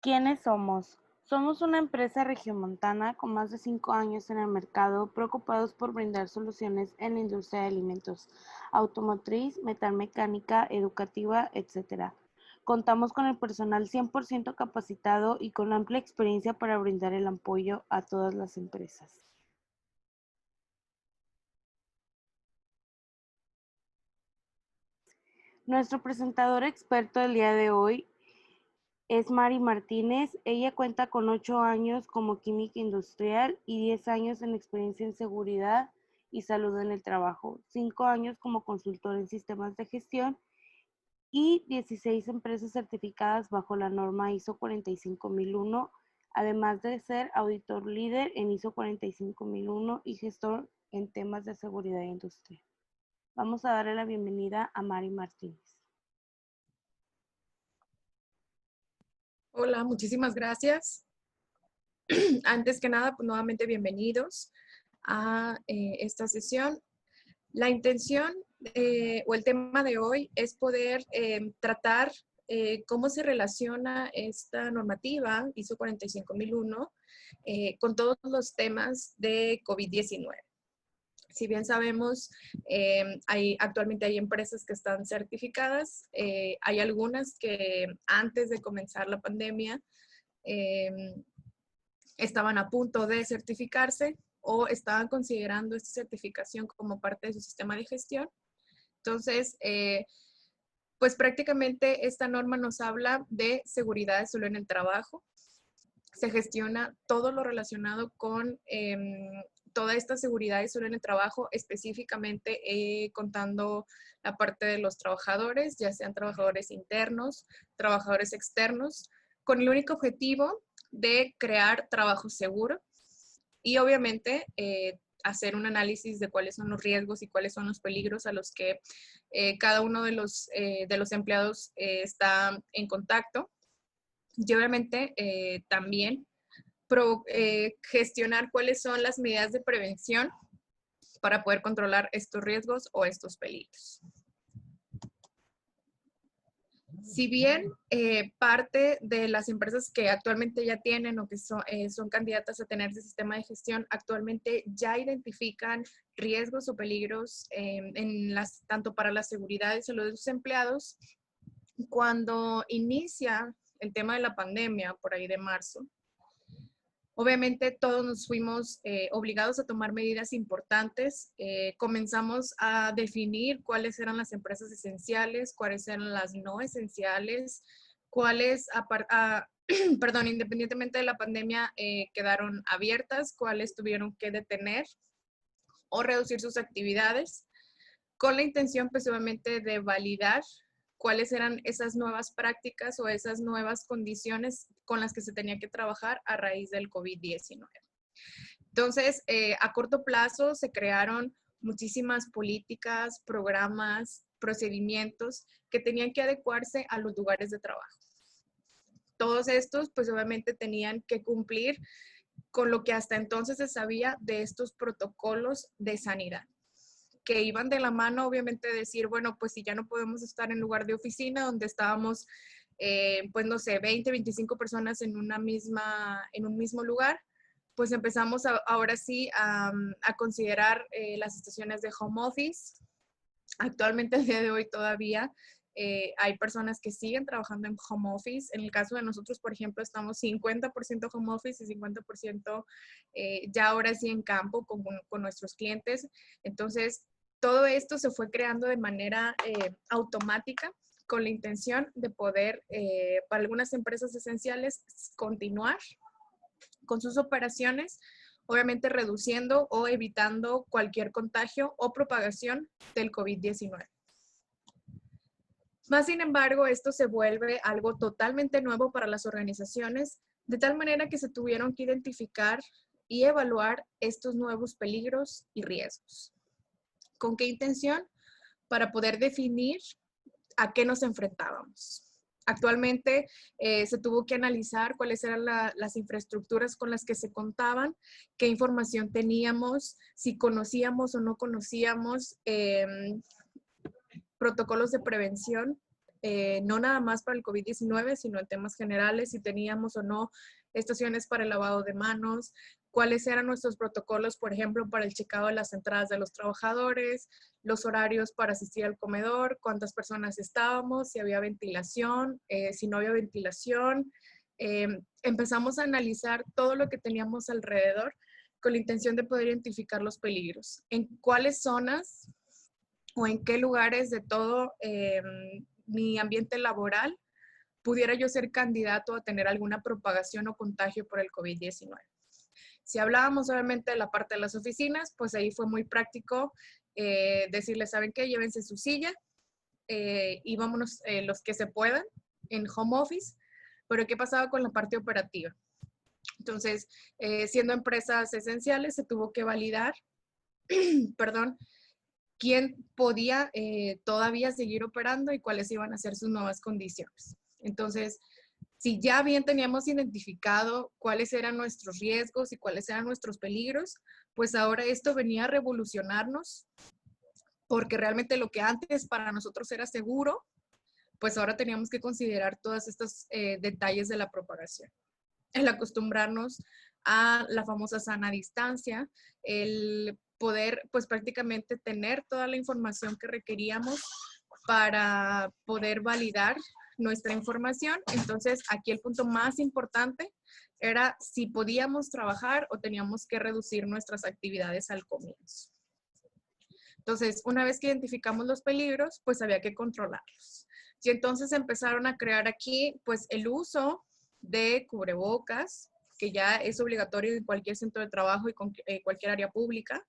¿Quiénes somos? Somos una empresa regiomontana con más de 5 años en el mercado, preocupados por brindar soluciones en la industria de alimentos, automotriz, metalmecánica, educativa, etc. Contamos con el personal 100% capacitado y con amplia experiencia para brindar el apoyo a todas las empresas. Nuestro presentador experto del día de hoy es Mari Martínez. Ella cuenta con 8 años como química industrial y 10 años en experiencia en seguridad y salud en el trabajo, 5 años como consultora en sistemas de gestión y 16 empresas certificadas bajo la norma ISO 45001, además de ser auditor líder en ISO 45001 y gestor en temas de seguridad industrial. Vamos a darle la bienvenida a Mari Martínez. Hola, muchísimas gracias. Antes que nada, pues nuevamente bienvenidos a esta sesión. La intención o el tema de hoy es poder tratar cómo se relaciona esta normativa ISO 45001 con todos los temas de COVID-19. Si bien sabemos, actualmente hay empresas que están certificadas, hay algunas que antes de comenzar la pandemia estaban a punto de certificarse o estaban considerando esta certificación como parte de su sistema de gestión. Entonces, pues prácticamente esta norma nos habla de seguridad de salud en el trabajo. Se gestiona todo lo relacionado con toda esta seguridad y salud en el trabajo, específicamente contando la parte de los trabajadores, ya sean trabajadores internos, trabajadores externos, con el único objetivo de crear trabajo seguro y obviamente hacer un análisis de cuáles son los riesgos y cuáles son los peligros a los que cada uno de los empleados está en contacto. Y obviamente también gestionar cuáles son las medidas de prevención para poder controlar estos riesgos o estos peligros. Si bien parte de las empresas que actualmente ya tienen o que son candidatas a tener ese sistema de gestión, actualmente ya identifican riesgos o peligros tanto para la seguridad y salud de sus empleados, cuando inicia el tema de la pandemia, por ahí de marzo, obviamente todos nos fuimos obligados a tomar medidas importantes. Comenzamos a definir cuáles eran las empresas esenciales, cuáles eran las no esenciales, cuáles, perdón, independientemente de la pandemia, quedaron abiertas, cuáles tuvieron que detener o reducir sus actividades, con la intención pues obviamente de validar cuáles eran esas nuevas prácticas o esas nuevas condiciones con las que se tenía que trabajar a raíz del COVID-19. Entonces, a corto plazo se crearon muchísimas políticas, programas, procedimientos que tenían que adecuarse a los lugares de trabajo. Todos estos, pues obviamente tenían que cumplir con lo que hasta entonces se sabía de estos protocolos de sanidad, que iban de la mano, obviamente, de decir, bueno, pues si ya no podemos estar en lugar de oficina donde estábamos, pues no sé, 20, 25 personas en un mismo lugar, pues empezamos ahora sí a considerar las estaciones de home office. Actualmente, el día de hoy todavía hay personas que siguen trabajando en home office. En el caso de nosotros, por ejemplo, estamos 50% home office y 50% ya ahora sí en campo con nuestros clientes. Entonces, todo esto se fue creando de manera automática con la intención de poder, para algunas empresas esenciales, continuar con sus operaciones, obviamente reduciendo o evitando cualquier contagio o propagación del COVID-19. Más sin embargo, esto se vuelve algo totalmente nuevo para las organizaciones, de tal manera que se tuvieron que identificar y evaluar estos nuevos peligros y riesgos. ¿Con qué intención? Para poder definir a qué nos enfrentábamos. Actualmente se tuvo que analizar cuáles eran las infraestructuras con las que se contaban, qué información teníamos, si conocíamos o no conocíamos protocolos de prevención no nada más para el COVID-19, sino en temas generales, si teníamos o no estaciones para el lavado de manos, cuáles eran nuestros protocolos, por ejemplo, para el checado de las entradas de los trabajadores, los horarios para asistir al comedor, cuántas personas estábamos, si había ventilación, si no había ventilación. Empezamos a analizar todo lo que teníamos alrededor con la intención de poder identificar los peligros, en cuáles zonas o en qué lugares de todo mi ambiente laboral pudiera yo ser candidato a tener alguna propagación o contagio por el COVID-19. Si hablábamos obviamente de la parte de las oficinas, pues ahí fue muy práctico decirles, ¿saben qué? Llévense su silla y vámonos los que se puedan en home office. Pero ¿qué pasaba con la parte operativa? Entonces, siendo empresas esenciales, se tuvo que validar, perdón, quién podía todavía seguir operando y cuáles iban a ser sus nuevas condiciones. Entonces, si ya bien teníamos identificado cuáles eran nuestros riesgos y cuáles eran nuestros peligros, pues ahora esto venía a revolucionarnos, porque realmente lo que antes para nosotros era seguro, pues ahora teníamos que considerar todos estos detalles de la propagación. El acostumbrarnos a la famosa sana distancia, el poder pues prácticamente tener toda la información que requeríamos para poder validar nuestra información. Entonces, aquí el punto más importante era si podíamos trabajar o teníamos que reducir nuestras actividades al comienzo. Entonces, una vez que identificamos los peligros, pues había que controlarlos. Y entonces empezaron a crear aquí, pues, el uso de cubrebocas, que ya es obligatorio en cualquier centro de trabajo y con cualquier área pública.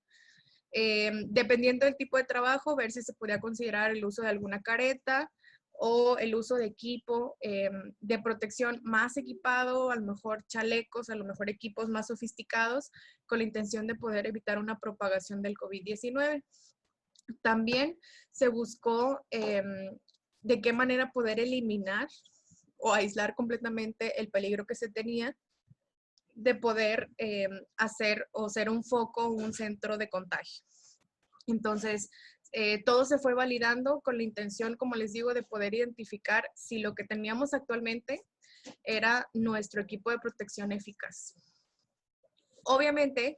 Dependiendo del tipo de trabajo, ver si se podía considerar el uso de alguna careta o el uso de equipo de protección más equipado, a lo mejor chalecos, a lo mejor equipos más sofisticados, con la intención de poder evitar una propagación del COVID-19. También se buscó de qué manera poder eliminar o aislar completamente el peligro que se tenía de poder hacer o ser un foco o un centro de contagio. Entonces, todo se fue validando con la intención, como les digo, de poder identificar si lo que teníamos actualmente era nuestro equipo de protección eficaz. Obviamente,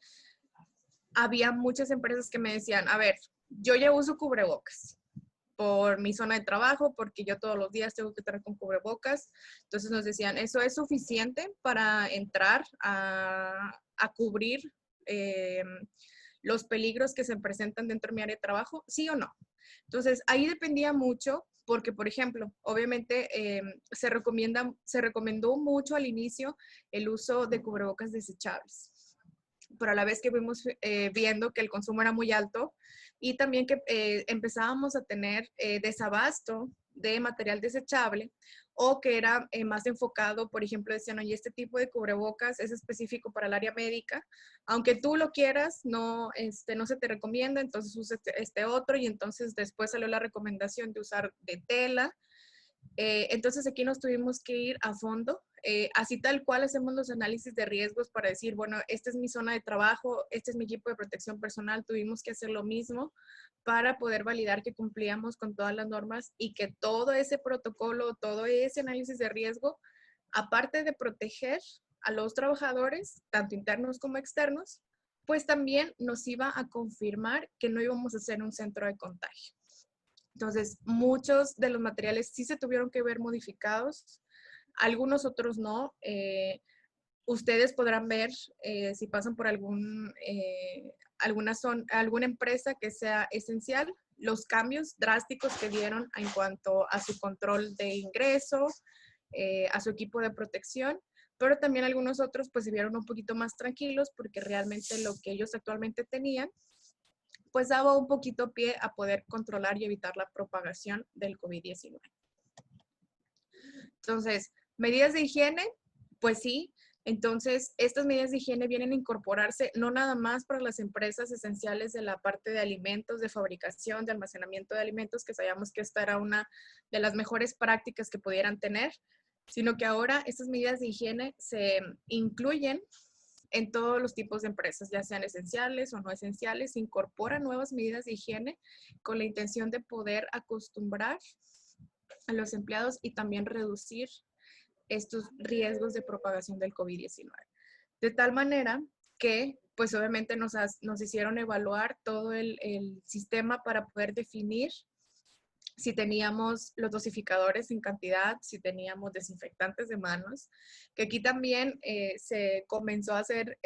había muchas empresas que me decían, a ver, yo ya uso cubrebocas por mi zona de trabajo, porque yo todos los días tengo que estar con cubrebocas. Entonces nos decían, ¿eso es suficiente para entrar a cubrir los peligros que se presentan dentro de mi área de trabajo? ¿Sí o no? Entonces ahí dependía mucho, porque por ejemplo, obviamente se recomendó mucho al inicio el uso de cubrebocas desechables, pero a la vez que fuimos viendo que el consumo era muy alto y también que empezábamos a tener desabasto de material desechable o que era más enfocado, por ejemplo, decían, oye, este tipo de cubrebocas es específico para el área médica, aunque tú lo quieras, no, no se te recomienda, entonces usa este otro y entonces después salió la recomendación de usar de tela. Entonces aquí nos tuvimos que ir a fondo, así tal cual hacemos los análisis de riesgos para decir, bueno, esta es mi zona de trabajo, este es mi equipo de protección personal, tuvimos que hacer lo mismo para poder validar que cumplíamos con todas las normas y que todo ese protocolo, todo ese análisis de riesgo, aparte de proteger a los trabajadores, tanto internos como externos, pues también nos iba a confirmar que no íbamos a ser un centro de contagio. Entonces, muchos de los materiales sí se tuvieron que ver modificados, algunos otros no. Ustedes podrán ver si pasan por alguna empresa que sea esencial, los cambios drásticos que dieron en cuanto a su control de ingreso, a su equipo de protección, pero también algunos otros pues se vieron un poquito más tranquilos porque realmente lo que ellos actualmente tenían pues daba un poquito pie a poder controlar y evitar la propagación del COVID-19. Entonces, medidas de higiene, pues sí. Entonces, estas medidas de higiene vienen a incorporarse no nada más para las empresas esenciales de la parte de alimentos, de fabricación, de almacenamiento de alimentos, que sabíamos que esta era una de las mejores prácticas que pudieran tener, sino que ahora estas medidas de higiene se incluyen en todos los tipos de empresas, ya sean esenciales o no esenciales, incorporan nuevas medidas de higiene con la intención de poder acostumbrar a los empleados y también reducir estos riesgos de propagación del COVID-19. De tal manera que, pues obviamente nos hicieron evaluar todo el sistema para poder definir si teníamos los dosificadores en cantidad, si teníamos desinfectantes de manos, que aquí también se comenzó a hacer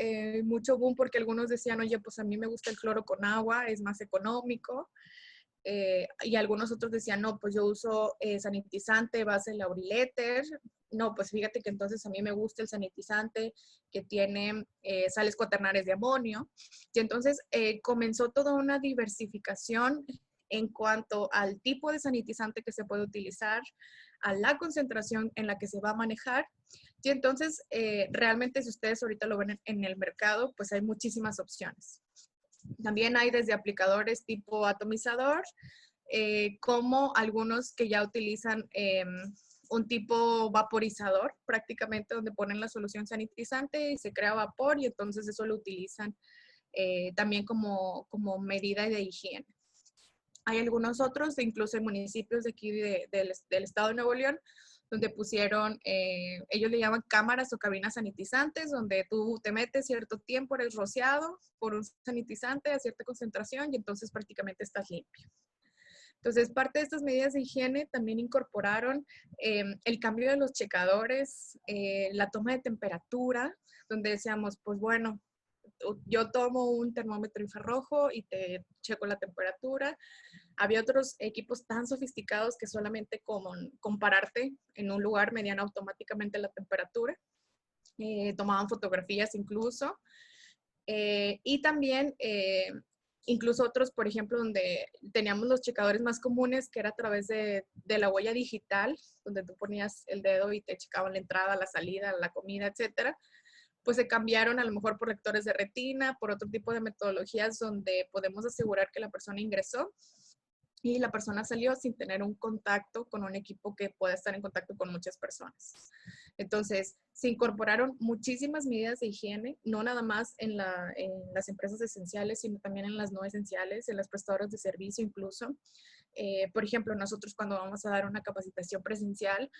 mucho boom porque algunos decían, oye, pues a mí me gusta el cloro con agua, es más económico. Y algunos otros decían, no, pues yo uso sanitizante base Lauriletter. No, pues fíjate que entonces a mí me gusta el sanitizante que tiene sales cuaternarias de amonio. Y entonces comenzó toda una diversificación en cuanto al tipo de sanitizante que se puede utilizar, a la concentración en la que se va a manejar. Y entonces, realmente si ustedes ahorita lo ven en el mercado, pues hay muchísimas opciones. También hay desde aplicadores tipo atomizador, como algunos que ya utilizan un tipo vaporizador, prácticamente donde ponen la solución sanitizante y se crea vapor y entonces eso lo utilizan también como medida de higiene. Hay algunos otros, incluso en municipios de aquí del estado de Nuevo León, donde pusieron, ellos le llaman cámaras o cabinas sanitizantes, donde tú te metes cierto tiempo, eres rociado por un sanitizante a cierta concentración y entonces prácticamente estás limpio. Entonces, parte de estas medidas de higiene también incorporaron el cambio de los checadores, la toma de temperatura, donde decíamos, pues bueno, yo tomo un termómetro infrarrojo y te checo la temperatura. Había otros equipos tan sofisticados que solamente con pararte en un lugar medían automáticamente la temperatura. Tomaban fotografías incluso. Y también incluso otros, por ejemplo, donde teníamos los checadores más comunes, que era a través de la huella digital, donde tú ponías el dedo y te checaban la entrada, la salida, la comida, etcétera, pues se cambiaron a lo mejor por lectores de retina, por otro tipo de metodologías donde podemos asegurar que la persona ingresó y la persona salió sin tener un contacto con un equipo que pueda estar en contacto con muchas personas. Entonces, se incorporaron muchísimas medidas de higiene, no nada más en las empresas esenciales, sino también en las no esenciales, en las prestadoras de servicio incluso. Por ejemplo, nosotros cuando vamos a dar una capacitación presencial,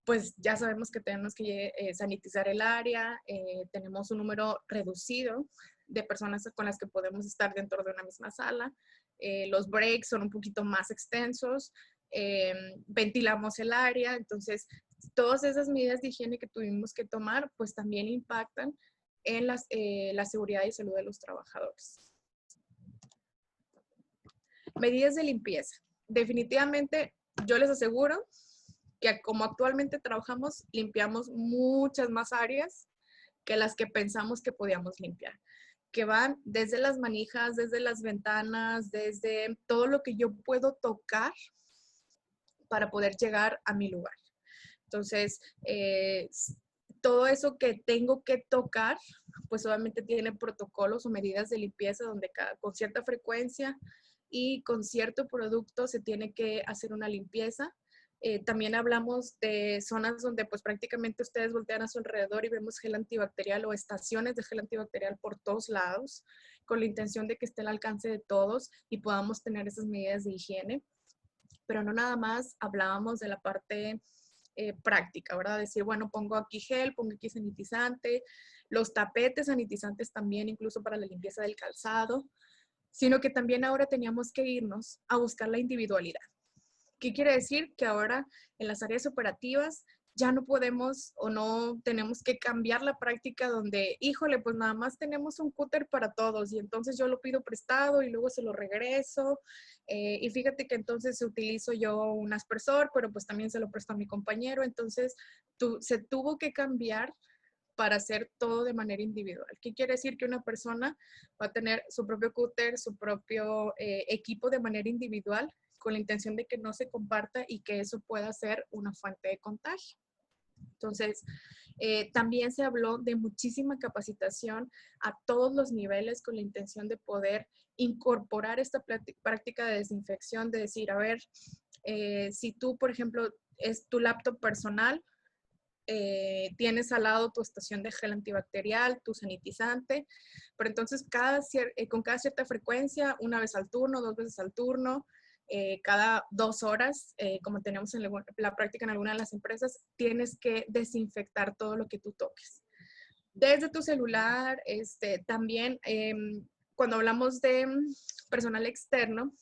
pues ya sabemos que tenemos que sanitizar el área, tenemos un número reducido de personas con las que podemos estar dentro de una misma sala, los breaks son un poquito más extensos, ventilamos el área, entonces todas esas medidas de higiene que tuvimos que tomar, pues también impactan en la seguridad y salud de los trabajadores. Medidas de limpieza. Definitivamente, yo les aseguro que como actualmente trabajamos, limpiamos muchas más áreas que las que pensamos que podíamos limpiar, que van desde las manijas, desde las ventanas, desde todo lo que yo puedo tocar para poder llegar a mi lugar. Entonces, todo eso que tengo que tocar, pues obviamente tiene protocolos o medidas de limpieza donde con cierta frecuencia y con cierto producto se tiene que hacer una limpieza. También hablamos de zonas donde pues prácticamente ustedes voltean a su alrededor y vemos gel antibacterial o estaciones de gel antibacterial por todos lados, con la intención de que esté al alcance de todos y podamos tener esas medidas de higiene. Pero no nada más hablábamos de la parte práctica, ¿verdad? Decir, bueno, pongo aquí gel, pongo aquí sanitizante, los tapetes sanitizantes también, incluso para la limpieza del calzado, sino que también ahora teníamos que irnos a buscar la individualidad. ¿Qué quiere decir? Que ahora en las áreas operativas ya no podemos o no tenemos que cambiar la práctica donde, híjole, pues nada más tenemos un cúter para todos y entonces yo lo pido prestado y luego se lo regreso. Y fíjate que entonces utilizo yo un aspersor, pero pues también se lo presto a mi compañero. Entonces se tuvo que cambiar para hacer todo de manera individual. ¿Qué quiere decir? Que una persona va a tener su propio cúter, su propio equipo de manera individual, con la intención de que no se comparta y que eso pueda ser una fuente de contagio. Entonces, también se habló de muchísima capacitación a todos los niveles con la intención de poder incorporar esta práctica de desinfección, de decir, a ver, si tú, por ejemplo, es tu laptop personal, tienes al lado tu estación de gel antibacterial, tu sanitizante, pero entonces con cada cierta frecuencia, una vez al turno, 2 veces al turno, cada 2 horas, como tenemos en la práctica en alguna de las empresas, tienes que desinfectar todo lo que tú toques. Desde tu celular, también cuando hablamos de personal externo,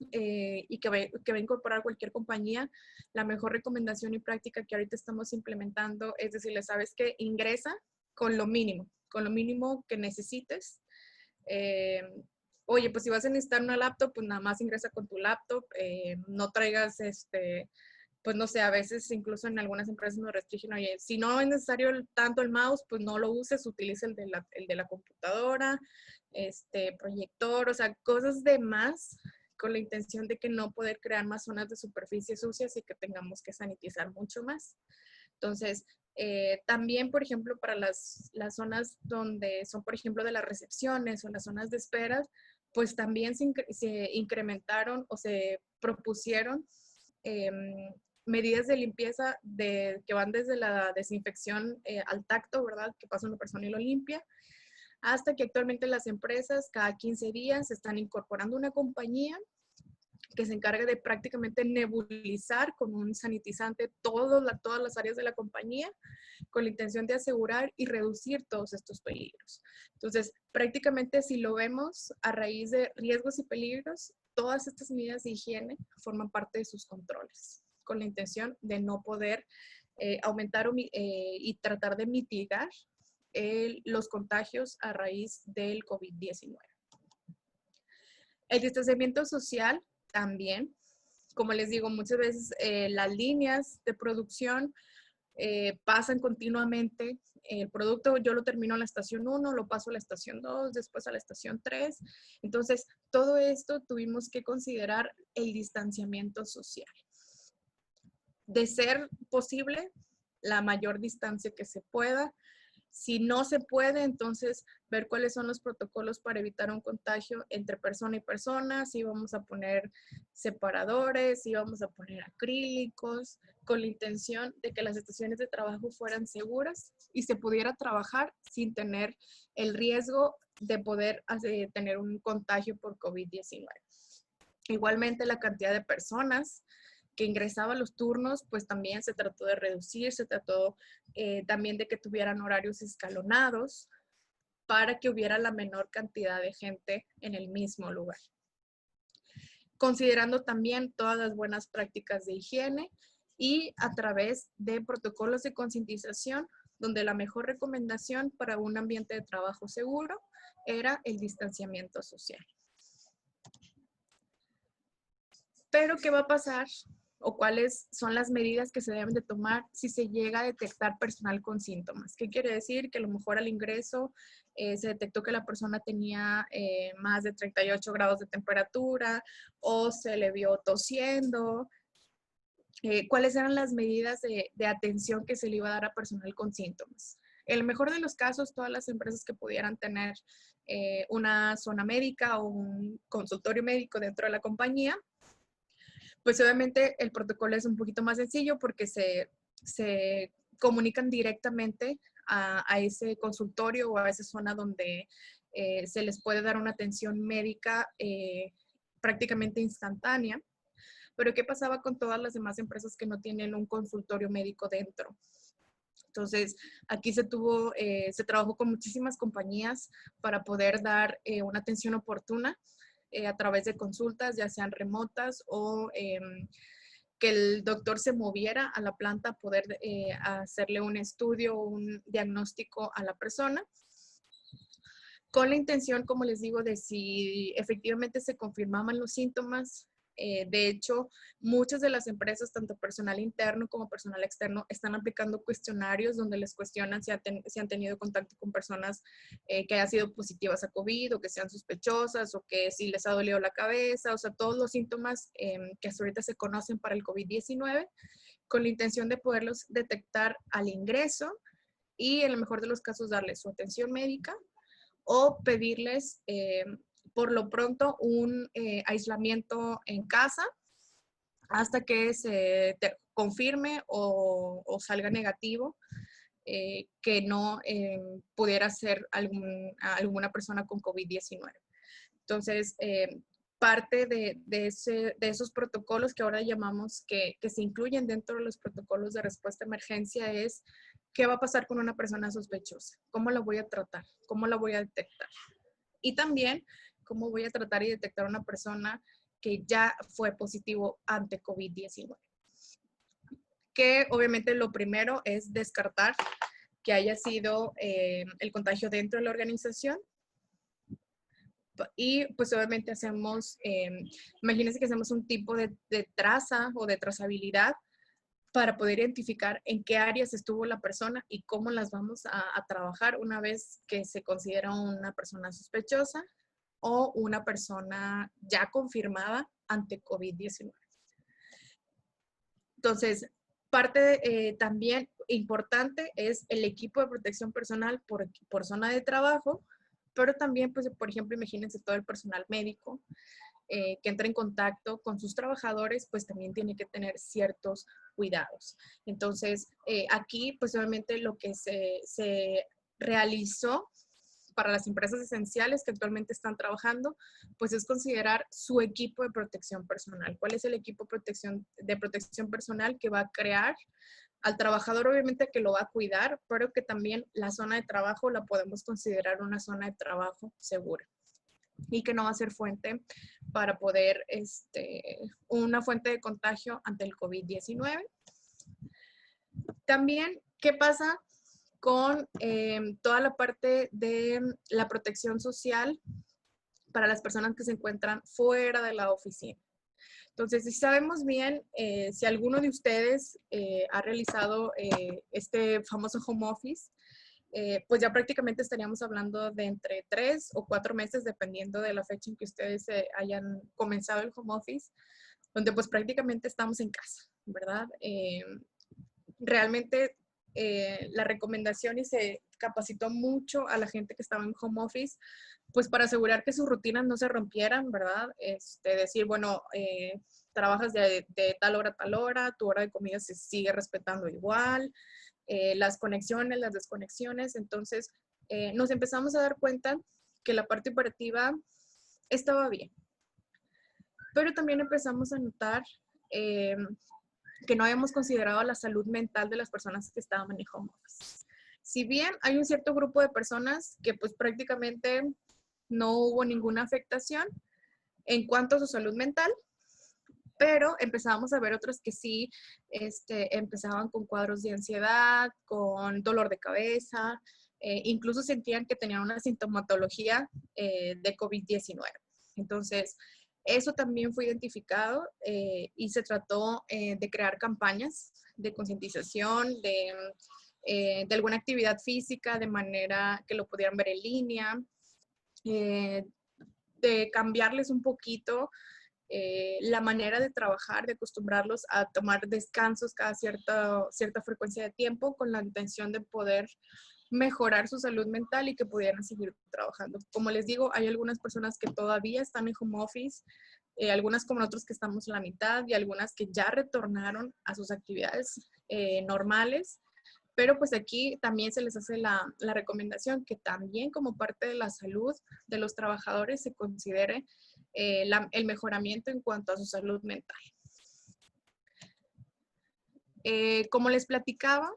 y que va a incorporar cualquier compañía, la mejor recomendación y práctica que ahorita estamos implementando es decirle, ¿sabes qué? Ingresa con lo mínimo que necesites. Eh, Oye, pues si vas a necesitar una laptop, pues nada más ingresa con tu laptop, no traigas pues no sé, a veces incluso en algunas empresas nos restringen, oye, si no es necesario tanto el mouse, pues no lo uses, utiliza el de la computadora, proyector, o sea, cosas de más con la intención de que no poder crear más zonas de superficie sucias y que tengamos que sanitizar mucho más. Entonces, también, por ejemplo, para las zonas donde son, por ejemplo, de las recepciones o las zonas de espera, pues también se incrementaron o se propusieron medidas de limpieza que van desde la desinfección al tacto, ¿verdad? Que pasa una persona y lo limpia, hasta que actualmente las empresas cada 15 días están incorporando una compañía que se encarga de prácticamente nebulizar con un sanitizante todas las áreas de la compañía con la intención de asegurar y reducir todos estos peligros. Entonces, prácticamente si lo vemos a raíz de riesgos y peligros, todas estas medidas de higiene forman parte de sus controles, con la intención de no poder aumentar y tratar de mitigar los contagios a raíz del COVID-19. El distanciamiento social también, como les digo, muchas veces las líneas de producción pasan continuamente. El producto yo lo termino en la estación 1, lo paso a la estación 2, después a la estación 3. Entonces, todo esto tuvimos que considerar el distanciamiento social. De ser posible, la mayor distancia que se pueda. Si no se puede, entonces ver cuáles son los protocolos para evitar un contagio entre persona y persona, si vamos a poner separadores, si vamos a poner acrílicos, con la intención de que las estaciones de trabajo fueran seguras y se pudiera trabajar sin tener el riesgo de poder tener un contagio por COVID-19. Igualmente, la cantidad de personas que ingresaba a los turnos, pues también se trató de reducir, se trató también de que tuvieran horarios escalonados para que hubiera la menor cantidad de gente en el mismo lugar. Considerando también todas las buenas prácticas de higiene y a través de protocolos de concientización, donde la mejor recomendación para un ambiente de trabajo seguro era el distanciamiento social. Pero, ¿qué va a pasar o cuáles son las medidas que se deben de tomar si se llega a detectar personal con síntomas? ¿Qué quiere decir? Que a lo mejor al ingreso se detectó que la persona tenía más de 38 grados de temperatura o se le vio tosiendo. ¿Cuáles eran las medidas de atención que se le iba a dar a personal con síntomas? En el mejor de los casos, todas las empresas que pudieran tener una zona médica o un consultorio médico dentro de la compañía, pues obviamente el protocolo es un poquito más sencillo porque se comunican directamente a ese consultorio o a esa zona donde se les puede dar una atención médica prácticamente instantánea. Pero ¿qué pasaba con todas las demás empresas que no tienen un consultorio médico dentro? Entonces, aquí se trabajó con muchísimas compañías para poder dar una atención oportuna a través de consultas, ya sean remotas o que el doctor se moviera a la planta a poder hacerle un estudio o un diagnóstico a la persona, con la intención, como les digo, de si efectivamente se confirmaban los síntomas. De hecho, muchas de las empresas, tanto personal interno como personal externo, están aplicando cuestionarios donde les cuestionan si han tenido contacto con personas que hayan sido positivas a COVID o que sean sospechosas o que si les ha dolido la cabeza, o sea, todos los síntomas que hasta ahorita se conocen para el COVID-19, con la intención de poderlos detectar al ingreso y en el mejor de los casos darles su atención médica o pedirles por lo pronto un aislamiento en casa hasta que se confirme o salga negativo que no pudiera ser alguna persona con COVID-19. Entonces, parte de esos protocolos que ahora llamamos que se incluyen dentro de los protocolos de respuesta a emergencia es qué va a pasar con una persona sospechosa, cómo la voy a tratar, cómo la voy a detectar. Y también cómo voy a tratar y detectar a una persona que ya fue positivo ante COVID-19. Que obviamente lo primero es descartar que haya sido el contagio dentro de la organización. Y pues obviamente hacemos, imagínense que hacemos un tipo de traza o de trazabilidad para poder identificar en qué áreas estuvo la persona y cómo las vamos a trabajar una vez que se considera una persona sospechosa o una persona ya confirmada ante COVID-19. Entonces, parte también importante es el equipo de protección personal por zona de trabajo, pero también, pues, por ejemplo, imagínense todo el personal médico que entra en contacto con sus trabajadores, pues también tiene que tener ciertos cuidados. Entonces, aquí, pues obviamente lo que se realizó para las empresas esenciales que actualmente están trabajando, pues es considerar su equipo de protección personal. ¿Cuál es el equipo de protección personal que va a crear al trabajador? Obviamente que lo va a cuidar, pero que también la zona de trabajo la podemos considerar una zona de trabajo segura y que no va a ser fuente para poder, una fuente de contagio ante el COVID-19. También, ¿qué pasa con toda la parte de la protección social para las personas que se encuentran fuera de la oficina? Entonces, si sabemos bien, si alguno de ustedes ha realizado este famoso home office, pues ya prácticamente estaríamos hablando de entre 3 o 4 meses, dependiendo de la fecha en que ustedes hayan comenzado el home office, donde pues prácticamente estamos en casa, ¿verdad? Realmente la recomendación y se capacitó mucho a la gente que estaba en home office, pues para asegurar que sus rutinas no se rompieran, ¿verdad? Decir, bueno, trabajas de tal hora a tal hora, tu hora de comida se sigue respetando igual, las conexiones, las desconexiones. Entonces, nos empezamos a dar cuenta que la parte operativa estaba bien, pero también empezamos a notar que no habíamos considerado la salud mental de las personas que estaban en home office. Si bien hay un cierto grupo de personas que pues prácticamente no hubo ninguna afectación en cuanto a su salud mental, pero empezábamos a ver otros que sí empezaban con cuadros de ansiedad, con dolor de cabeza, incluso sentían que tenían una sintomatología de COVID-19. Entonces, eso también fue identificado y se trató de crear campañas de concientización, de alguna actividad física de manera que lo pudieran ver en línea, de cambiarles un poquito la manera de trabajar, de acostumbrarlos a tomar descansos cada cierta frecuencia de tiempo con la intención de poder mejorar su salud mental y que pudieran seguir trabajando. Como les digo, hay algunas personas que todavía están en home office, algunas como nosotros que estamos a la mitad y algunas que ya retornaron a sus actividades normales. Pero pues aquí también se les hace la recomendación que también como parte de la salud de los trabajadores se considere el mejoramiento en cuanto a su salud mental. Como les platicaba,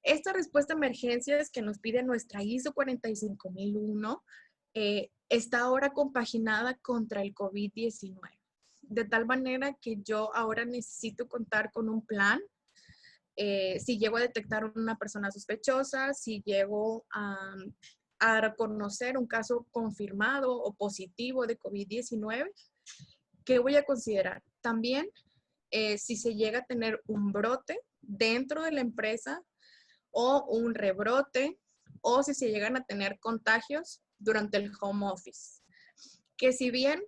esta respuesta a emergencias que nos pide nuestra ISO 45001 está ahora compaginada contra el COVID-19. De tal manera que yo ahora necesito contar con un plan. Si llego a detectar una persona sospechosa, si llego a reconocer un caso confirmado o positivo de COVID-19, ¿qué voy a considerar? También, si se llega a tener un brote dentro de la empresa o un rebrote, o si se llegan a tener contagios durante el home office. Que si bien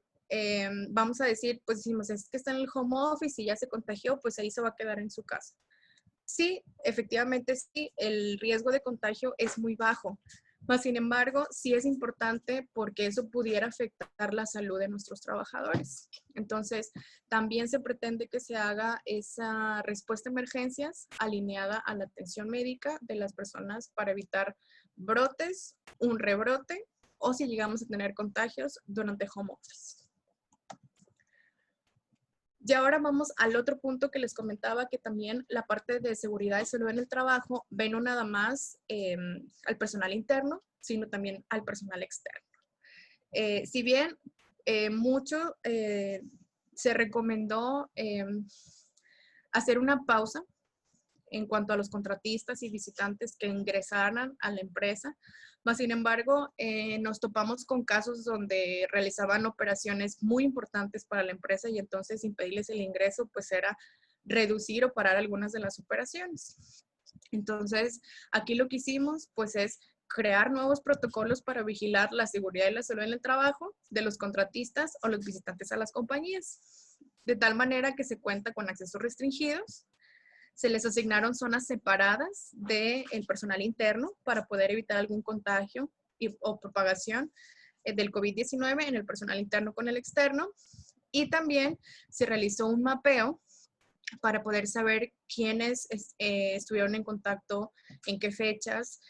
vamos a decir, pues decimos, es que está en el home office y ya se contagió, pues ahí se va a quedar en su casa. Sí, efectivamente sí, el riesgo de contagio es muy bajo. Mas, sin embargo, sí es importante porque eso pudiera afectar la salud de nuestros trabajadores. Entonces, también se pretende que se haga esa respuesta a emergencias alineada a la atención médica de las personas para evitar brotes, un rebrote o si llegamos a tener contagios durante home office. Y ahora vamos al otro punto que les comentaba, que también la parte de seguridad y salud en el trabajo ve no nada más al personal interno, sino también al personal externo. Si bien mucho se recomendó hacer una pausa en cuanto a los contratistas y visitantes que ingresaran a la empresa. Mas, sin embargo, nos topamos con casos donde realizaban operaciones muy importantes para la empresa y entonces impedirles el ingreso pues era reducir o parar algunas de las operaciones. Entonces, aquí lo que hicimos pues es crear nuevos protocolos para vigilar la seguridad y la salud en el trabajo de los contratistas o los visitantes a las compañías, de tal manera que se cuenta con accesos restringidos. Se les asignaron zonas separadas del personal interno para poder evitar algún contagio o propagación del COVID-19 en el personal interno con el externo. Y también se realizó un mapeo para poder saber quiénes estuvieron en contacto, en qué fechas.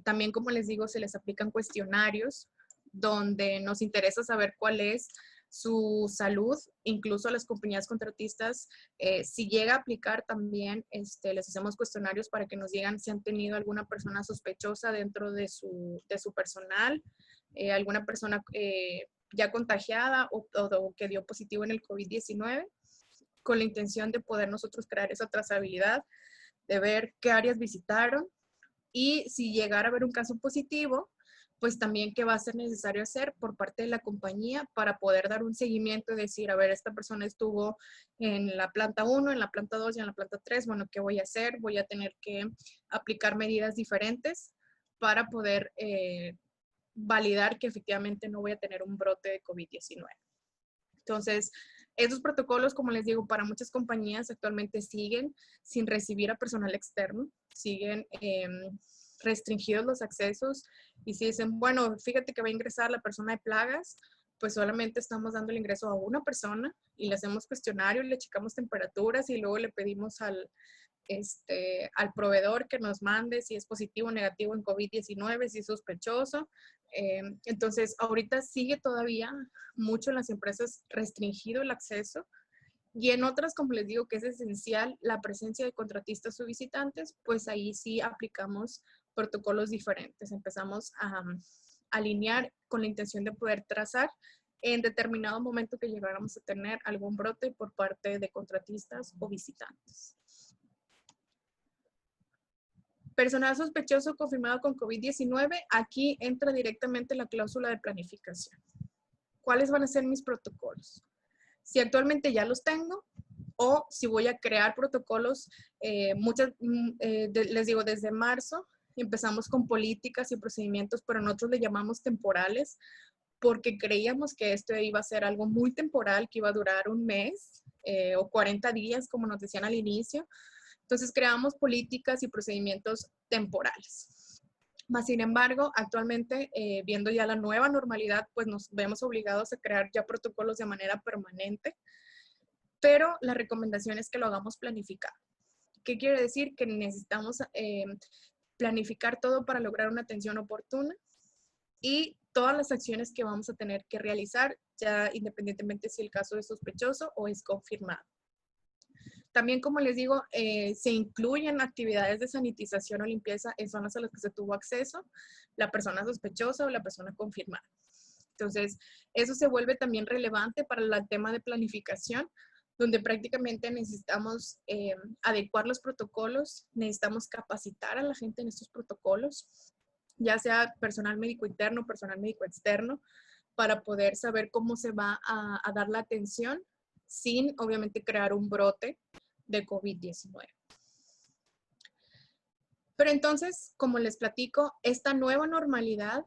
También, como les digo, se les aplican cuestionarios donde nos interesa saber cuál es su salud, incluso a las compañías contratistas, si llega a aplicar también, les hacemos cuestionarios para que nos digan si han tenido alguna persona sospechosa dentro de su personal, alguna persona ya contagiada o que dio positivo en el COVID-19, con la intención de poder nosotros crear esa trazabilidad, de ver qué áreas visitaron y si llegara a haber un caso positivo, pues también qué va a ser necesario hacer por parte de la compañía para poder dar un seguimiento y decir, a ver, esta persona estuvo en la planta 1, en la planta 2 y en la planta 3, bueno, ¿qué voy a hacer? Voy a tener que aplicar medidas diferentes para poder validar que efectivamente no voy a tener un brote de COVID-19. Entonces, esos protocolos, como les digo, para muchas compañías actualmente siguen sin recibir a personal externo, siguen restringidos los accesos y si dicen, bueno, fíjate que va a ingresar la persona de plagas, pues solamente estamos dando el ingreso a una persona y le hacemos cuestionario, le checamos temperaturas y luego le pedimos al proveedor que nos mande si es positivo o negativo en COVID-19, si es sospechoso. Entonces, ahorita sigue todavía mucho en las empresas restringido el acceso y en otras, como les digo, que es esencial la presencia de contratistas o visitantes, pues ahí sí aplicamos protocolos diferentes. Empezamos a alinear con la intención de poder trazar en determinado momento que llegáramos a tener algún brote por parte de contratistas o visitantes. Personal sospechoso confirmado con COVID-19, aquí entra directamente la cláusula de planificación. ¿Cuáles van a ser mis protocolos? Si actualmente ya los tengo o si voy a crear protocolos, les digo, desde marzo empezamos con políticas y procedimientos, pero nosotros le llamamos temporales porque creíamos que esto iba a ser algo muy temporal, que iba a durar un mes o 40 días, como nos decían al inicio. Entonces creamos políticas y procedimientos temporales. Mas, sin embargo, actualmente, viendo ya la nueva normalidad, pues nos vemos obligados a crear ya protocolos de manera permanente, pero la recomendación es que lo hagamos planificado. ¿Qué quiere decir? Que necesitamos planificar todo para lograr una atención oportuna y todas las acciones que vamos a tener que realizar, ya independientemente si el caso es sospechoso o es confirmado. También, como les digo, se incluyen actividades de sanitización o limpieza en zonas a las que se tuvo acceso, la persona sospechosa o la persona confirmada. Entonces, eso se vuelve también relevante para el tema de planificación, donde prácticamente necesitamos adecuar los protocolos, necesitamos capacitar a la gente en estos protocolos, ya sea personal médico interno, personal médico externo, para poder saber cómo se va a dar la atención sin, obviamente, crear un brote de COVID-19. Pero entonces, como les platico, esta nueva normalidad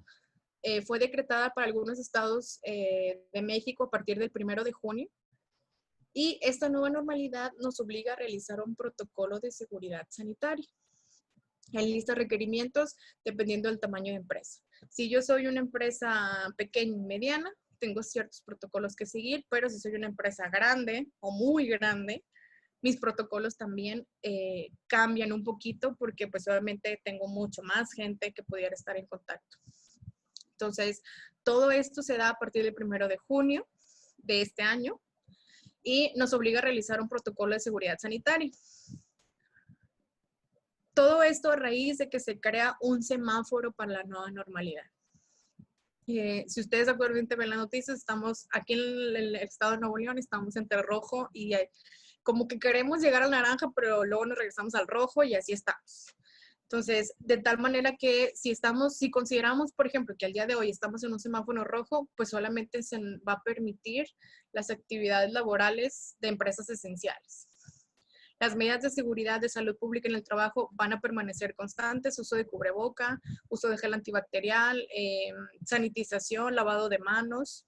fue decretada para algunos estados de México a partir del 1 de junio. Y esta nueva normalidad nos obliga a realizar un protocolo de seguridad sanitaria. En lista de requerimientos, dependiendo del tamaño de empresa. Si yo soy una empresa pequeña y mediana, tengo ciertos protocolos que seguir, pero si soy una empresa grande o muy grande, mis protocolos también cambian un poquito porque pues obviamente tengo mucho más gente que pudiera estar en contacto. Entonces, todo esto se da a partir del 1 de junio de este año y nos obliga a realizar un protocolo de seguridad sanitaria. Todo esto a raíz de que se crea un semáforo para la nueva normalidad. Si ustedes actualmente ven las noticias, estamos aquí en el estado de Nuevo León, estamos entre rojo y como que queremos llegar al naranja, pero luego nos regresamos al rojo y así estamos. Entonces, de tal manera que si consideramos, por ejemplo, que al día de hoy estamos en un semáforo rojo, pues solamente se va a permitir las actividades laborales de empresas esenciales. Las medidas de seguridad de salud pública en el trabajo van a permanecer constantes: uso de cubreboca, uso de gel antibacterial, sanitización, lavado de manos.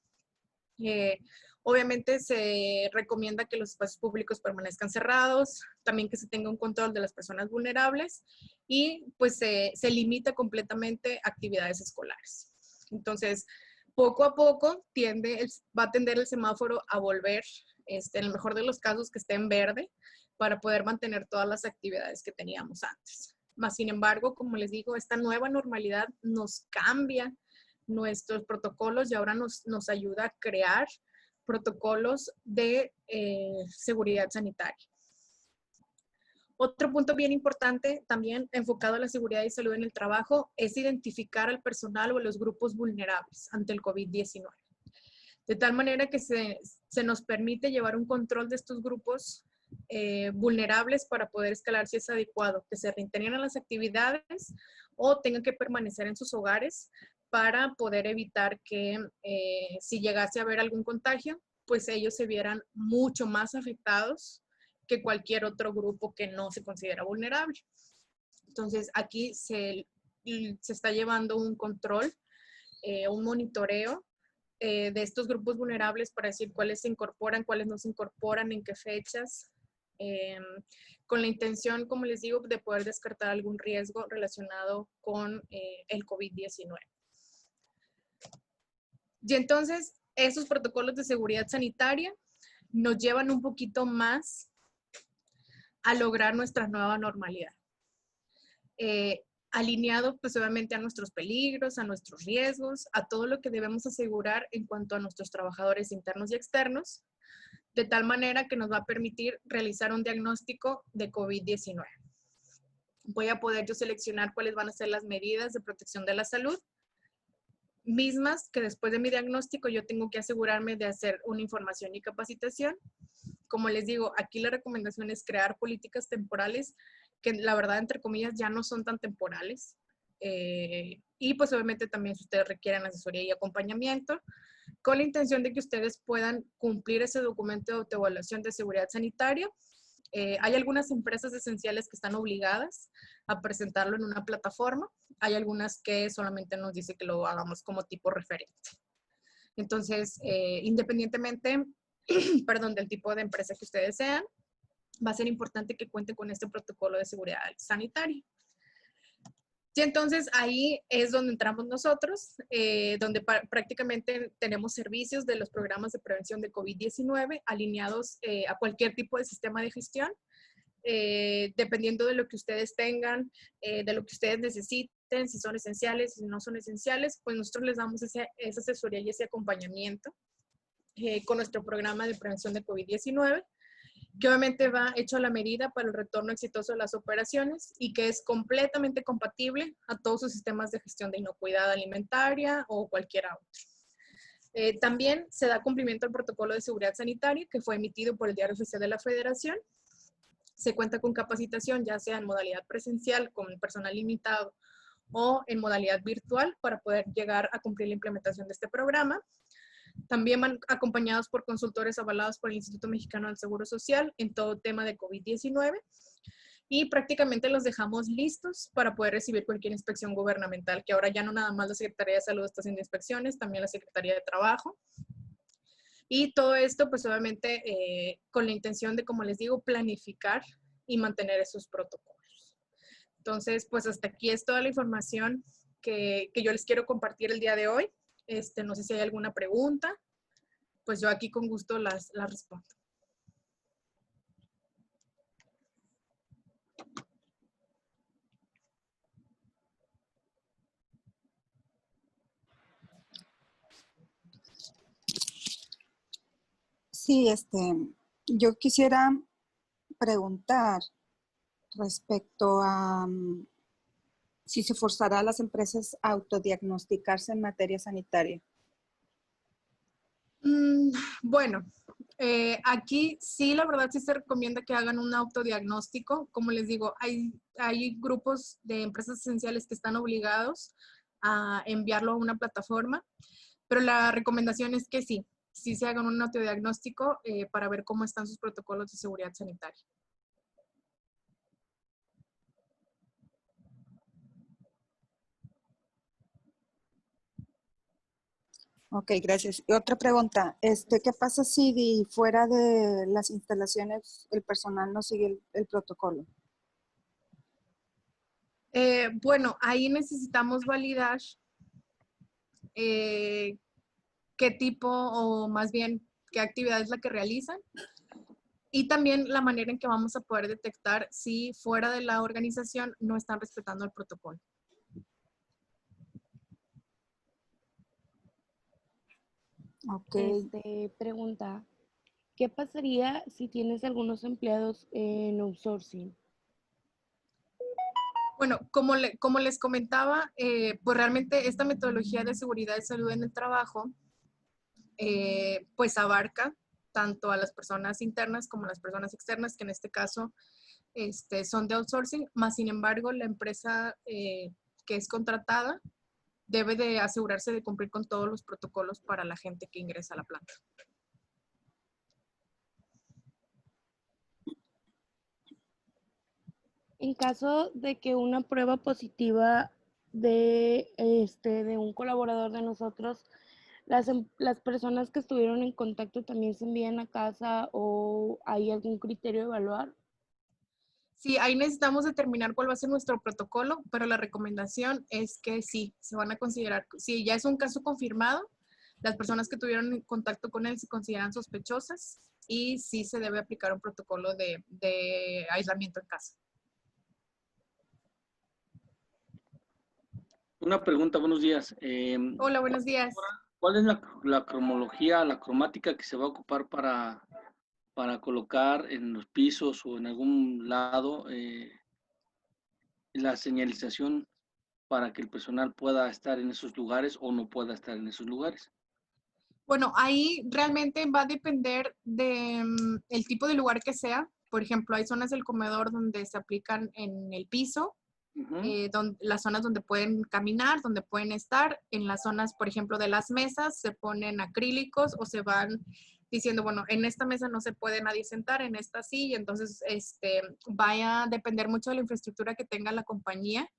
Obviamente se recomienda que los espacios públicos permanezcan cerrados, también que se tenga un control de las personas vulnerables y pues se limita completamente actividades escolares. Entonces, poco a poco va a tender el semáforo a volver, en el mejor de los casos, que esté en verde, para poder mantener todas las actividades que teníamos antes. Más sin embargo, como les digo, esta nueva normalidad nos cambia nuestros protocolos y ahora nos ayuda a crear protocolos de seguridad sanitaria. Otro punto bien importante, también enfocado a la seguridad y salud en el trabajo, es identificar al personal o a los grupos vulnerables ante el COVID-19. De tal manera que se nos permite llevar un control de estos grupos vulnerables para poder escalar si es adecuado, que se reintegren a las actividades o tengan que permanecer en sus hogares para poder evitar que si llegase a haber algún contagio, pues ellos se vieran mucho más afectados que cualquier otro grupo que no se considera vulnerable. Entonces, aquí se está llevando un control, un monitoreo de estos grupos vulnerables para decir cuáles se incorporan, cuáles no se incorporan, en qué fechas, con la intención, como les digo, de poder descartar algún riesgo relacionado con el COVID-19. Y entonces, esos protocolos de seguridad sanitaria nos llevan un poquito más a lograr nuestra nueva normalidad. Alineado pues obviamente a nuestros peligros, a nuestros riesgos, a todo lo que debemos asegurar en cuanto a nuestros trabajadores internos y externos, de tal manera que nos va a permitir realizar un diagnóstico de COVID-19. Voy a poder yo seleccionar cuáles van a ser las medidas de protección de la salud, mismas que después de mi diagnóstico yo tengo que asegurarme de hacer una información y capacitación. Como les digo, aquí la recomendación es crear políticas temporales que la verdad, entre comillas, ya no son tan temporales. Y pues obviamente también si ustedes requieren asesoría y acompañamiento, con la intención de que ustedes puedan cumplir ese documento de autoevaluación de seguridad sanitaria. Hay algunas empresas esenciales que están obligadas a presentarlo en una plataforma. Hay algunas que solamente nos dice que lo hagamos como tipo referente. Entonces, independientemente, perdón, del tipo de empresa que ustedes sean, va a ser importante que cuenten con este protocolo de seguridad sanitaria. Y entonces ahí es donde entramos nosotros, donde prácticamente tenemos servicios de los programas de prevención de COVID-19 alineados a cualquier tipo de sistema de gestión, dependiendo de lo que ustedes tengan, de lo que ustedes necesiten, si son esenciales, si no son esenciales, pues nosotros les damos esa asesoría y ese acompañamiento con nuestro programa de prevención de COVID-19, que obviamente va hecho a la medida para el retorno exitoso de las operaciones y que es completamente compatible a todos sus sistemas de gestión de inocuidad alimentaria o cualquiera otro. También se da cumplimiento al protocolo de seguridad sanitaria que fue emitido por el Diario Oficial de la Federación. Se cuenta con capacitación, ya sea en modalidad presencial con personal limitado o en modalidad virtual para poder llegar a cumplir la implementación de este programa. También van acompañados por consultores avalados por el Instituto Mexicano del Seguro Social en todo tema de COVID-19 y prácticamente los dejamos listos para poder recibir cualquier inspección gubernamental, que ahora ya no nada más la Secretaría de Salud está haciendo inspecciones, también la Secretaría de Trabajo. Y todo esto, pues obviamente, con la intención de, como les digo, planificar y mantener esos protocolos. Entonces, pues hasta aquí es toda la información que yo les quiero compartir el día de hoy. No sé si hay alguna pregunta, pues yo aquí con gusto las respondo. Sí, Yo quisiera preguntar respecto a si se forzará a las empresas a autodiagnosticarse en materia sanitaria. Bueno, aquí sí, la verdad sí se recomienda que hagan un autodiagnóstico. Como les digo, hay grupos de empresas esenciales que están obligados a enviarlo a una plataforma, pero la recomendación es que sí se hagan un autodiagnóstico para ver cómo están sus protocolos de seguridad sanitaria. Ok, gracias. Y otra pregunta, ¿qué pasa si fuera de las instalaciones el personal no sigue el protocolo? Bueno, ahí necesitamos validar qué tipo o más bien qué actividad es la que realizan y también la manera en que vamos a poder detectar si fuera de la organización no están respetando el protocolo. Ok. Pregunta, ¿qué pasaría si tienes algunos empleados en outsourcing? Bueno, como les comentaba, pues realmente esta metodología de seguridad y salud en el trabajo, pues abarca tanto a las personas internas como a las personas externas, que en este caso son de outsourcing, más sin embargo la empresa que es contratada debe de asegurarse de cumplir con todos los protocolos para la gente que ingresa a la planta. En caso de que una prueba positiva de un colaborador de nosotros, las personas que estuvieron en contacto también se envían a casa o hay algún criterio de evaluar. Sí, ahí necesitamos determinar cuál va a ser nuestro protocolo, pero la recomendación es que sí, se van a considerar, si ya es un caso confirmado, las personas que tuvieron contacto con él se consideran sospechosas y sí se debe aplicar un protocolo de aislamiento en casa. Una pregunta, buenos días. Hola, buenos días. ¿Cuál es la cromología, la cromática que se va a ocupar para colocar en los pisos o en algún lado la señalización para que el personal pueda estar en esos lugares o no pueda estar en esos lugares? Bueno, ahí realmente va a depender de el tipo de lugar que sea. Por ejemplo, hay zonas del comedor donde se aplican en el piso, las zonas donde pueden caminar, donde pueden estar. En las zonas, por ejemplo, de las mesas se ponen acrílicos o se van diciendo, bueno, en esta mesa no se puede nadie sentar, en esta sí. Y entonces, vaya a depender mucho de la infraestructura que tenga la compañía.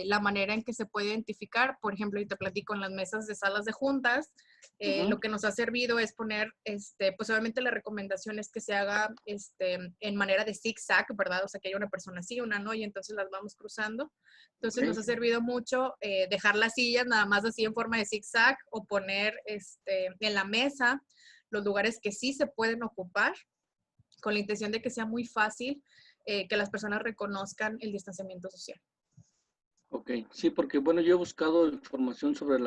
La manera en que se puede identificar, por ejemplo, y te platico en las mesas de salas de juntas, lo que nos ha servido es poner, pues obviamente la recomendación es que se haga en manera de zigzag, ¿verdad? O sea, que haya una persona así, una no, y entonces las vamos cruzando. Entonces nos ha servido mucho dejar las sillas nada más así en forma de zigzag o poner en la mesa los lugares que sí se pueden ocupar con la intención de que sea muy fácil que las personas reconozcan el distanciamiento social. Ok, sí, porque bueno, yo he buscado información sobre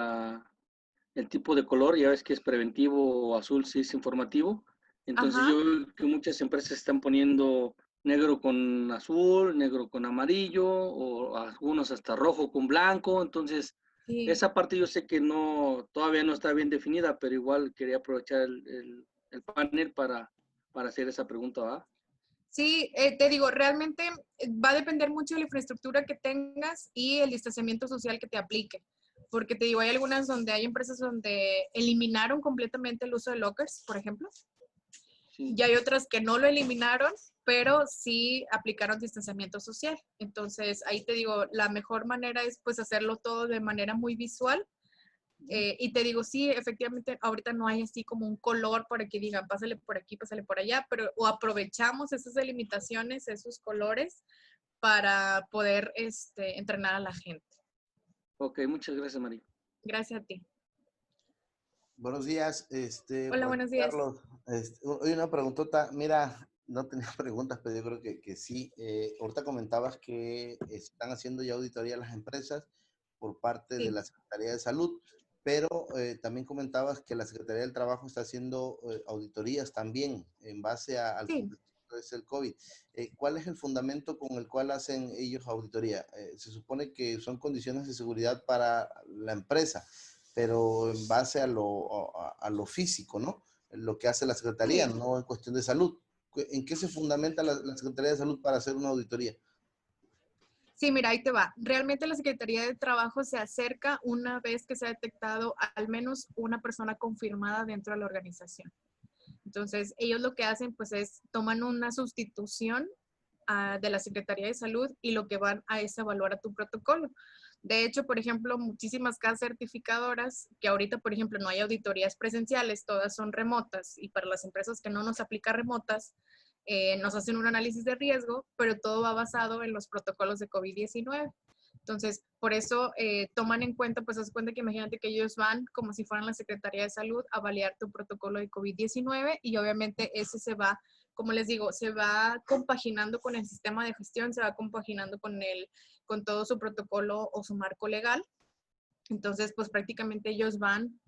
el tipo de color, ya ves que es preventivo o azul si es informativo. Entonces Ajá. yo veo que muchas empresas están poniendo negro con azul, negro con amarillo, o algunos hasta rojo con blanco. Entonces, Sí. esa parte yo sé que todavía no está bien definida, pero igual quería aprovechar el panel para hacer esa pregunta, ¿va? Sí, te digo, realmente va a depender mucho de la infraestructura que tengas y el distanciamiento social que te aplique. Porque te digo, hay algunas donde hay empresas donde eliminaron completamente el uso de lockers, por ejemplo. Sí. Y hay otras que no lo eliminaron, pero sí aplicaron distanciamiento social. Entonces, ahí te digo, la mejor manera es pues hacerlo todo de manera muy visual. Y te digo, sí, efectivamente, ahorita no hay así como un color para que digan, pásale por aquí, pásale por allá, pero o aprovechamos esas delimitaciones, esos colores, para poder entrenar a la gente. Ok, muchas gracias, María. Gracias a ti. Buenos días. Hola, buenos días. Carlos, hoy una preguntota. Mira, no tenía preguntas, pero yo creo que sí. Ahorita comentabas que están haciendo ya auditoría a las empresas por parte de la Secretaría de Salud. pero también comentabas que la Secretaría del Trabajo está haciendo auditorías también en base al Sí. es el COVID. ¿Cuál es el fundamento con el cual hacen ellos auditoría? Se supone que son condiciones de seguridad para la empresa, pero en base a lo físico, ¿no? Lo que hace la Secretaría, Sí. no en cuestión de salud. ¿En qué se fundamenta la Secretaría de Salud para hacer una auditoría? Sí, mira, ahí te va. Realmente la Secretaría de Trabajo se acerca una vez que se ha detectado al menos una persona confirmada dentro de la organización. Entonces, ellos lo que hacen, pues, es toman una sustitución de la Secretaría de Salud y lo que van a es evaluar a tu protocolo. De hecho, por ejemplo, muchísimas casas certificadoras, que ahorita, por ejemplo, no hay auditorías presenciales, todas son remotas, y para las empresas que no nos aplica remotas, nos hacen un análisis de riesgo, pero todo va basado en los protocolos de COVID-19. Entonces, por eso toman en cuenta, pues haz cuenta que imagínate que ellos van como si fueran la Secretaría de Salud a validar tu protocolo de COVID-19 y obviamente ese se va, como les digo, se va compaginando con el sistema de gestión, se va compaginando con todo su protocolo o su marco legal. Entonces, pues prácticamente ellos van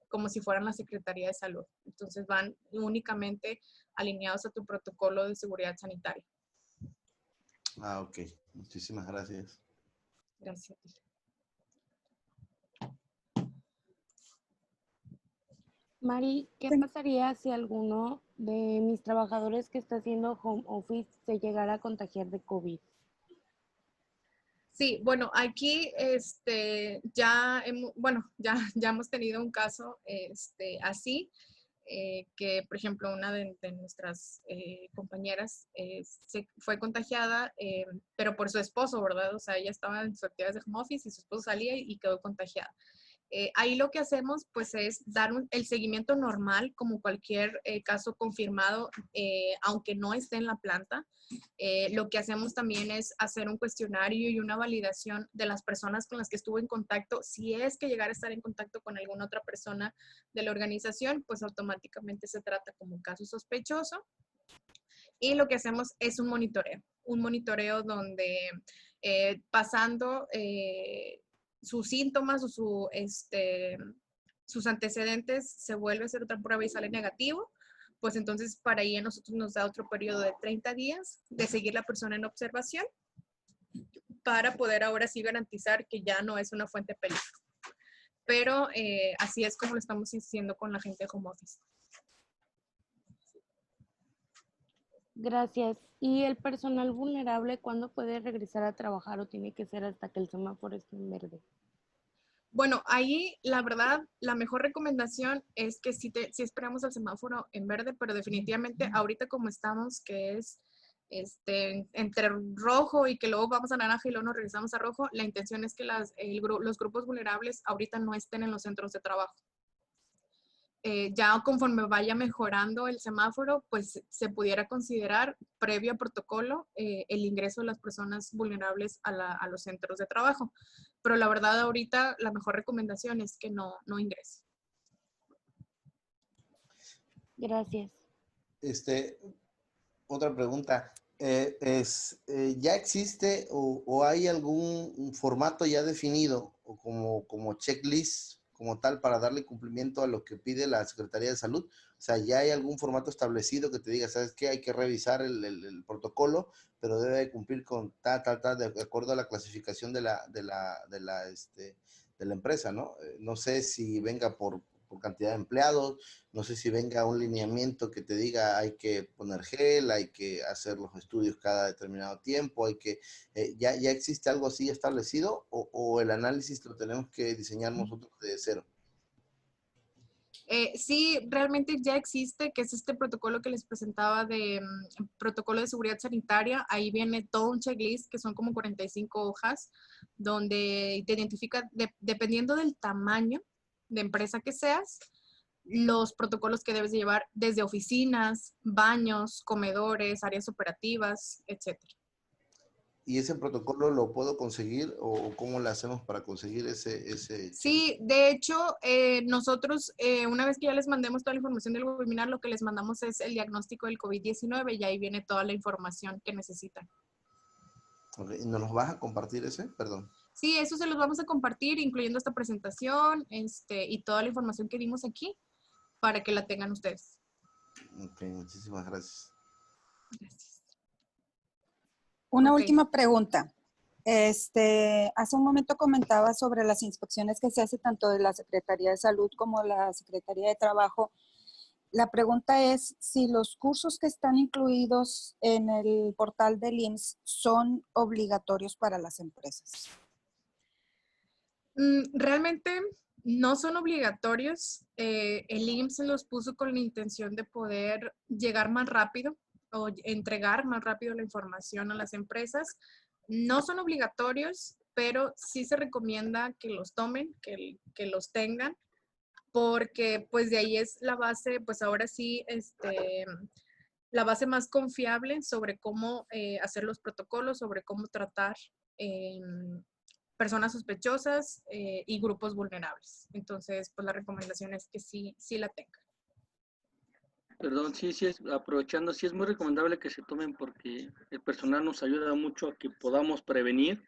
como si fueran la Secretaría de Salud. Entonces van únicamente alineados a tu protocolo de seguridad sanitaria. Ah, ok. Muchísimas gracias. Gracias. Mari, ¿qué pasaría si alguno de mis trabajadores que está haciendo home office se llegara a contagiar de COVID? Sí, bueno, aquí ya hemos tenido un caso así, que por ejemplo una de nuestras compañeras se fue contagiada, pero por su esposo, ¿verdad? O sea, ella estaba en sus actividades de home office y su esposo salía y quedó contagiada. Ahí lo que hacemos pues es dar el seguimiento normal como cualquier caso confirmado, aunque no esté en la planta. Lo que hacemos también es hacer un cuestionario y una validación de las personas con las que estuvo en contacto. Si es que llegara a estar en contacto con alguna otra persona de la organización, pues automáticamente se trata como un caso sospechoso. Y lo que hacemos es un monitoreo donde pasando sus síntomas o sus antecedentes, se vuelve a hacer otra prueba y sale negativo, pues entonces para ahí a nosotros nos da otro periodo de 30 días de seguir la persona en observación para poder ahora sí garantizar que ya no es una fuente de peligro. Pero así es como lo estamos haciendo con la gente de home office. Gracias. ¿Y el personal vulnerable cuándo puede regresar a trabajar o tiene que ser hasta que el semáforo esté en verde? Bueno, ahí la verdad, la mejor recomendación es que sí esperamos el semáforo en verde, pero definitivamente ahorita como estamos, que es entre rojo y que luego vamos a naranja y luego nos regresamos a rojo, la intención es que los grupos vulnerables ahorita no estén en los centros de trabajo. Ya conforme vaya mejorando el semáforo, pues se pudiera considerar previo a protocolo el ingreso de las personas vulnerables a los centros de trabajo. Pero la verdad ahorita la mejor recomendación es que no ingrese. Gracias. Otra pregunta. ¿Ya existe o hay algún formato ya definido o como checklist como tal para darle cumplimiento a lo que pide la Secretaría de Salud? O sea, ¿ya hay algún formato establecido que te diga, sabes qué, hay que revisar el protocolo, pero debe de cumplir con tal, de acuerdo a la clasificación de la empresa, ¿no? No sé si venga por cantidad de empleados, no sé si venga un lineamiento que te diga hay que poner gel, hay que hacer los estudios cada determinado tiempo, ¿ya existe algo así establecido o el análisis lo tenemos que diseñar nosotros de cero? Sí, realmente ya existe, que es este protocolo que les presentaba de protocolo de seguridad sanitaria. Ahí viene todo un checklist que son como 45 hojas, donde te identifica, dependiendo del tamaño de empresa que seas, los protocolos que debes llevar desde oficinas, baños, comedores, áreas operativas, etcétera. ¿Y ese protocolo lo puedo conseguir o cómo le hacemos para conseguir ese Sí, de hecho, nosotros, una vez que ya les mandemos toda la información del webinar, lo que les mandamos es el diagnóstico del COVID-19 y ahí viene toda la información que necesitan. Okay. ¿Nos vas a compartir ese? Perdón. Sí, eso se los vamos a compartir, incluyendo esta presentación y toda la información que dimos aquí para que la tengan ustedes. Ok, muchísimas gracias. Gracias. Una Ok. última pregunta. Hace un momento comentaba sobre las inspecciones que se hace tanto de la Secretaría de Salud como la Secretaría de Trabajo. La pregunta es si los cursos que están incluidos en el portal del IMSS son obligatorios para las empresas. Realmente no son obligatorios. El IMSS los puso con la intención de poder llegar más rápido o entregar más rápido la información a las empresas. No son obligatorios, pero sí se recomienda que los tomen, que los tengan, porque pues de ahí es la base, pues ahora sí, la base más confiable sobre cómo hacer los protocolos, sobre cómo tratar personas sospechosas y grupos vulnerables. Entonces, pues la recomendación es que sí la tengan. Perdón, sí, aprovechando, sí es muy recomendable que se tomen porque el personal nos ayuda mucho a que podamos prevenir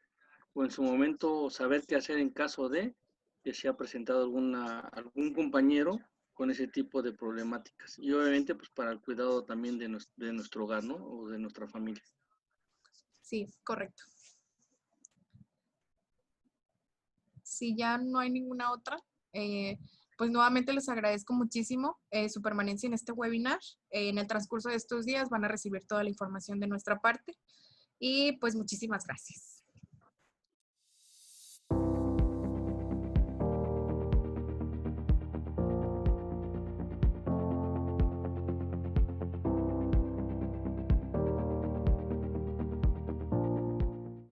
o en su momento saber qué hacer en caso de que se ha presentado algún compañero con ese tipo de problemáticas. Y obviamente, pues para el cuidado también de nuestro hogar, ¿no? O de nuestra familia. Sí, correcto. Si ya no hay ninguna otra, pues nuevamente les agradezco muchísimo su permanencia en este webinar. En el transcurso de estos días van a recibir toda la información de nuestra parte y pues muchísimas gracias.